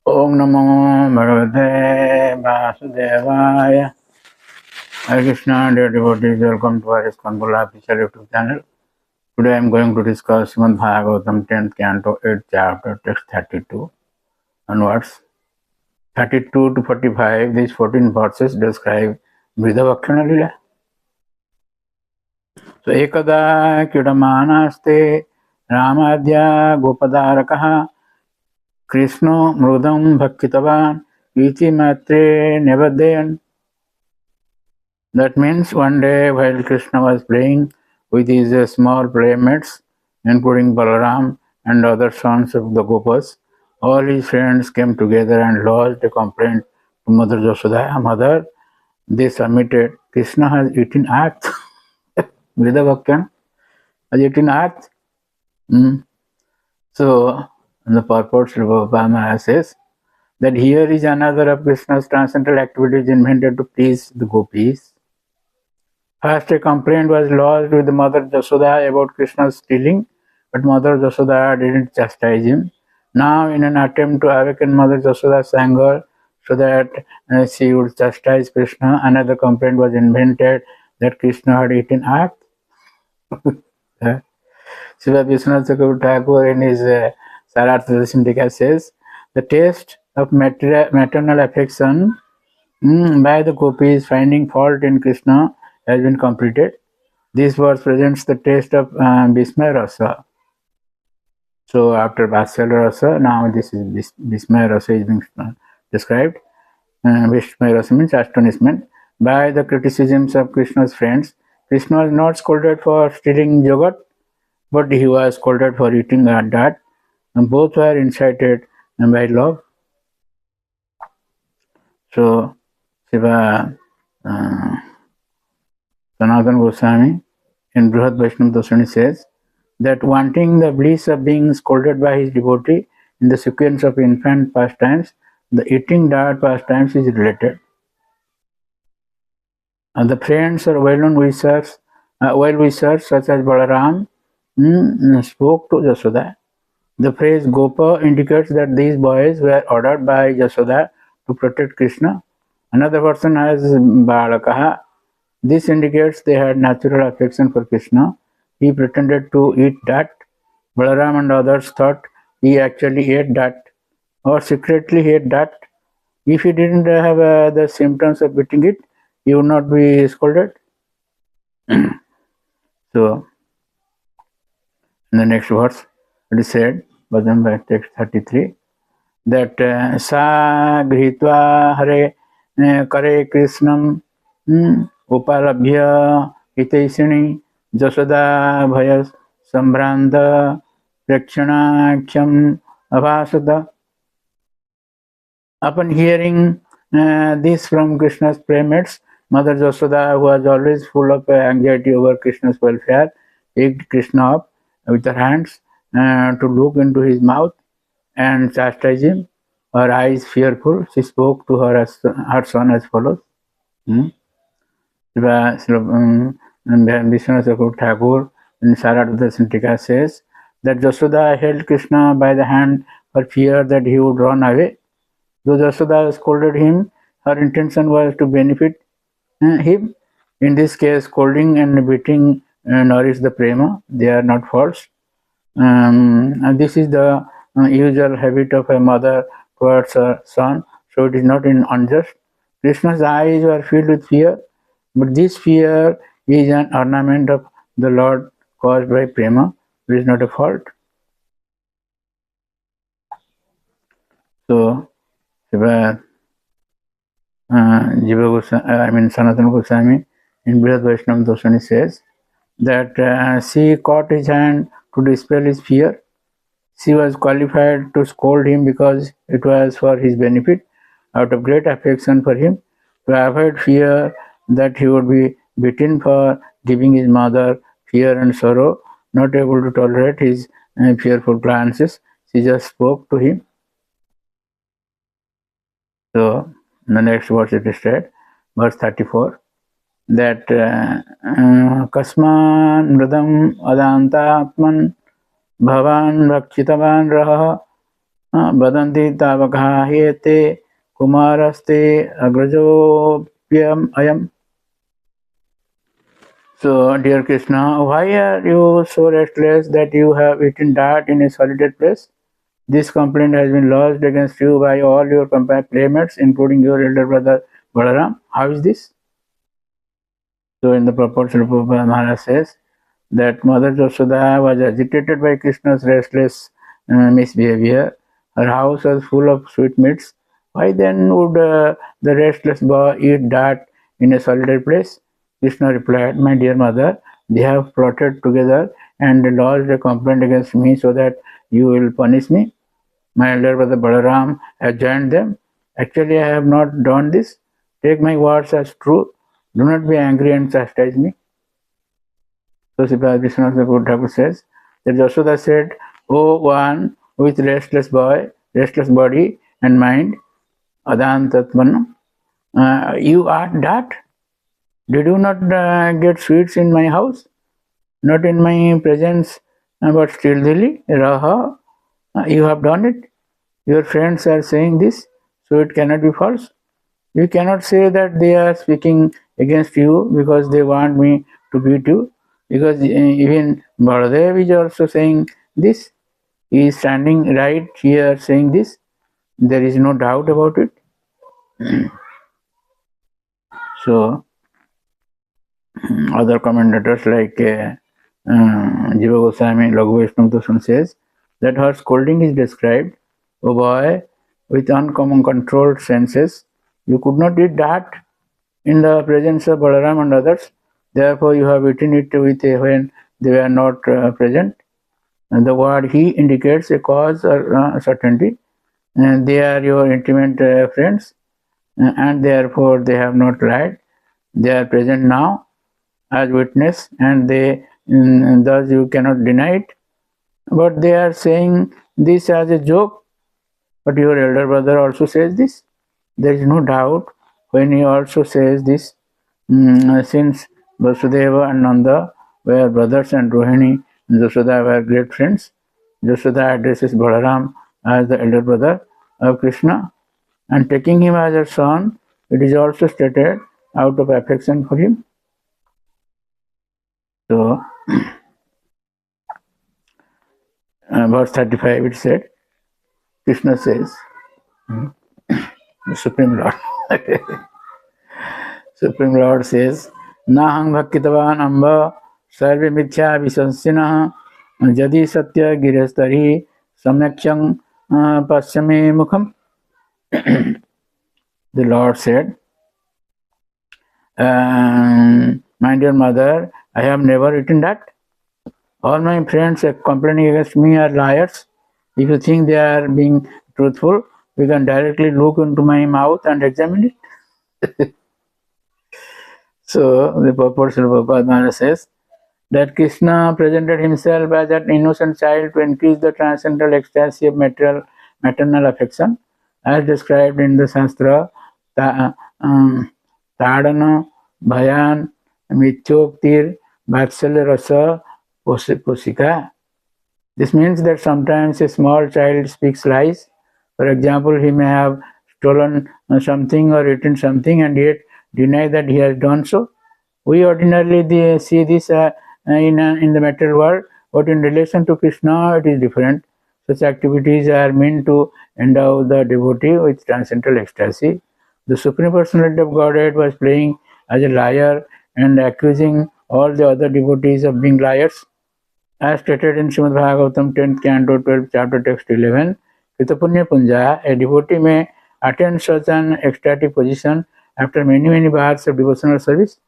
Om Namo Bhagavate Vasudevaya. Hare Krishna, dear devotees, welcome to our ISKCON official YouTube channel. Today I am going to discuss Srimad Bhagavatam 10th Canto 8th chapter, text 32 onwards. 32 to 45, these 14 verses describe mridha bhaksana lila. So, ekada kidamanaste ramadhya gopadarakaha krishno mrudam bhakitavan iti matre nevadayan. That means one day while Krishna was playing with his small playmates, including Balaram and other sons of the Gopas, all his friends came together and lodged a complaint to Mother Yashoda. Mother, they submitted, Krishna has eaten earth. Mridha Bhaktan has eaten earth. So, the purport Sri Prabhupada says that here is another of Krishna's transcendental activities invented to please the gopis. First, a complaint was lodged with Mother Jasoda about Krishna's stealing, but Mother Jasoda didn't chastise him. Now, in an attempt to awaken Mother Jasoda's anger so that she would chastise Krishna, another complaint was invented that Krishna had eaten earth. Srila Vishwanath Chakravarti Thakur in his Sarartha Dasindika says, the taste of maternal affection by the gopis finding fault in Krishna has been completed. This verse presents the taste of Vismaya Rasa. So after Vatsalya Rasa, now this is Vismaya Rasa is being described. Vismaya Rasa means astonishment. By the criticisms of Krishna's friends, Krishna was not scolded for stealing yogurt, but he was scolded for eating that. And both were incited by love. So, Shiva Sanatana Goswami in Brihad Vaishnava Dasani says that wanting the bliss of being scolded by his devotee in the sequence of infant pastimes, the eating dirt pastimes is related. And the friends or well-known wishers, well-wishers such as Balaram spoke to Jasoda. The phrase Gopa indicates that these boys were ordered by Jasoda to protect Krishna. Another person has Balakaha. This indicates they had natural affection for Krishna. He pretended to eat that. Balaram and others thought he actually ate that or secretly ate that. If he didn't have the symptoms of eating it, he would not be scolded. So, in the next verse, it is said, Bhajan by text 33, that Sa Grihitva Hare Kare Krishnam Upalabhya Hitaisini Jasoda Bhayas Sambranda Prakshanakyam Avasada. Upon hearing this from Krishna's playmates, Mother Jasoda, who was always full of anxiety over Krishna's welfare, picked Krishna up with her hands to look into his mouth and chastise him. Her eyes fearful, she spoke to her son as follows. Vishwanath Chakravarti Thakur in Sarartha Dasindika says that Jasoda held Krishna by the hand for fear that he would run away. Though Jasoda scolded him, her intention was to benefit him. In this case, scolding and beating nourish the prema. They are not false. And this is the usual habit of a mother towards her son, so it is not unjust. Krishna's eyes were filled with fear, but this fear is an ornament of the Lord caused by prema. It is not a fault. So, Jiva Sanatana Goswami in Brihad Vaishnava Dasani says that she caught his hand to dispel his fear. She was qualified to scold him because it was for his benefit, out of great affection for him, to avoid fear that he would be beaten for giving his mother fear and sorrow. Not able to tolerate his fearful glances, she just spoke to him. So, in the next verse it is said, verse 34, that Kasman Mridam Adantatman Bhavan Rakshitavan Raha Badanti tavakha hete kumaraste agrajopyam ayam. So, dear Krishna, why are you so restless that you have eaten dirt in a solitary place? This complaint has been lodged against you by all your playmates, including your elder brother Balaram. How is this? So, in the purport, Srila Prabhupada Maharaj says that Mother Yashoda was agitated by Krishna's restless misbehavior. Her house was full of sweetmeats. Why then would the restless boy eat dirt in a solitary place? Krishna replied, my dear mother, they have plotted together and lodged a complaint against me so that you will punish me. My elder brother Balaram has joined them. Actually, I have not done this. Take my words as true. Do not be angry and chastise me. So Sripad Vishwanath Thakur says that Yashoda said, O one with restless body and mind, Adan Tatman, you are that. Did you not get sweets in my house? Not in my presence, but stealthily? Raha, you have done it. Your friends are saying this, so it cannot be false. You cannot say that they are speaking against you because they want me to beat you, because even Baladev is also saying this. He is standing right here saying this. There is no doubt about it. So, other commentators like Jiva Goswami, Laghu Vaishnava says that her scolding is described, O boy, with uncommon controlled senses, you could not eat that in the presence of Balaram and others. Therefore, you have eaten it with when they were not present. And the word he indicates a cause or certainty. And they are your intimate friends, and therefore they have not lied. They are present now as witness, and thus you cannot deny it. But they are saying this as a joke. But your elder brother also says this. There is no doubt when he also says this. Since Vasudeva and Nanda were brothers and Rohini and Yashoda were great friends, Yashoda addresses Balaram as the elder brother of Krishna, and taking him as her son, it is also stated out of affection for him. So, verse 35 it said, Krishna says, the Supreme Lord. Supreme Lord says, Nahang bhakkitavan amba sarve mithya visansinah jadi satya girastari samyakshang pasyame mukham. The Lord said, my dear mother, I have never eaten that. All my friends complaining against me are liars. If you think they are being truthful, you can directly look into my mouth and examine it. So, the purport of Prabhupada says that Krishna presented himself as an innocent child to increase the transcendental ecstasy of maternal affection, as described in the Shastra, Tadana, Bhayan, Mithoktir, Vatsalya Rasa, Posika. This means that sometimes a small child speaks lies. For example, he may have stolen something or eaten something and yet deny that he has done so. We ordinarily see this in the material world, but in relation to Krishna, it is different. Such activities are meant to endow the devotee with transcendental ecstasy. The Supreme Personality of Godhead was playing as a liar and accusing all the other devotees of being liars. As stated in Srimad Bhagavatam 10th Canto 12th chapter text 11, Kritapunya Punja, a devotee may attain such an ecstatic position after many bars of devotional service.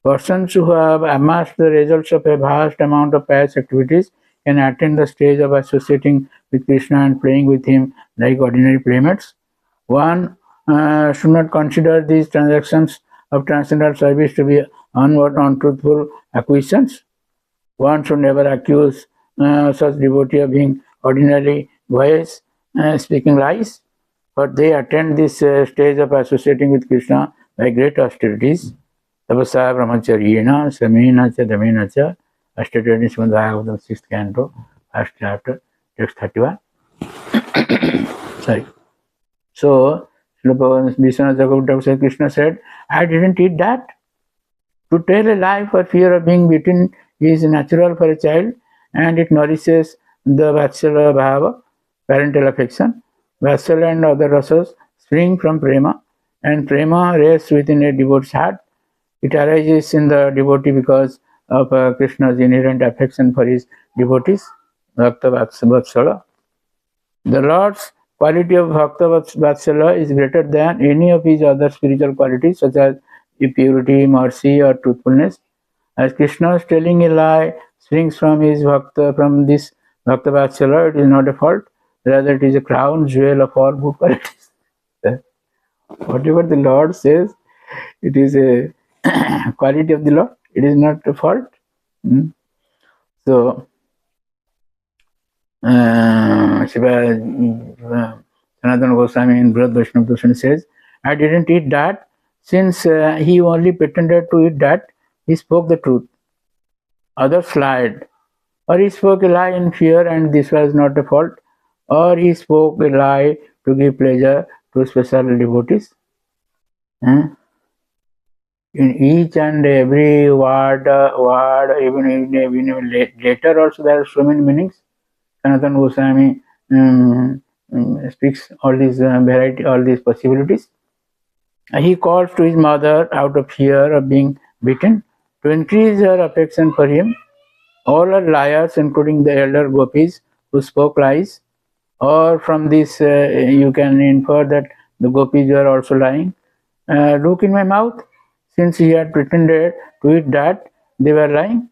Persons who have amassed the results of a vast amount of pious activities can attain the stage of associating with Krishna and playing with him like ordinary playmates. One should not consider these transactions of transcendental service to be untruthful acquisitions. One should never accuse such devotee of being ordinarily wise, speaking lies, but they attain this stage of associating with Krishna by great austerities. Tapasa brahmacharyena samena cha damena cha, as stated in Srimad Bhagavatam 6th Canto, 1st chapter, text 31. Sorry. So, Vishwanath Chakravarti said, Krishna said, I didn't eat that. To tell a lie for fear of being beaten is natural for a child, and it nourishes the Vatsala Bhava, parental affection. Vatsala and other rasas spring from prema, and prema rests within a devotee's heart. It arises in the devotee because of Krishna's inherent affection for his devotees, Bhakta Vatsala. The Lord's quality of Bhakta Vatsala is greater than any of his other spiritual qualities, such as purity, mercy, or truthfulness. As Krishna is telling a lie springs from his Bhakta, from this Bhakta Vatsala, it is not a fault, rather it is a crown jewel of all good qualities. Whatever the Lord says, it is a quality of the Lord, it is not a fault. So, Sanatana Goswami in Brihad Vaishnava Darshan says, I didn't eat that. Since he only pretended to eat that, he spoke the truth. Others lied. Or he spoke a lie in fear and this was not a fault. Or he spoke a lie to give pleasure to special devotees. In each and every word, even in a letter also there are so many meanings. Sanatana Goswami speaks all these variety, all these possibilities. He calls to his mother out of fear of being beaten to increase her affection for him. All are liars, including the elder gopis who spoke lies. Or from this, you can infer that the gopis were also lying. Look in my mouth. Since he had pretended to eat that, they were lying.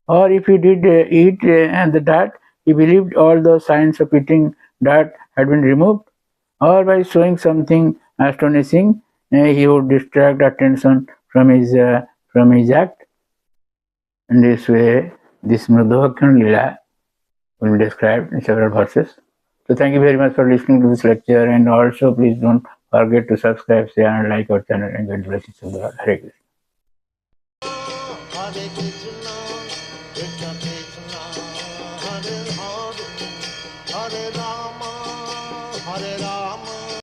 Or if he did eat the that, he believed all the signs of eating that had been removed. Or by showing something astonishing, he would distract attention from his act. In this way, this Mridha Lila will be described in several verses. So thank you very much for listening to this lecture, and also please don't forget to subscribe, share and like our channel, and God bless you. Hare Krishna.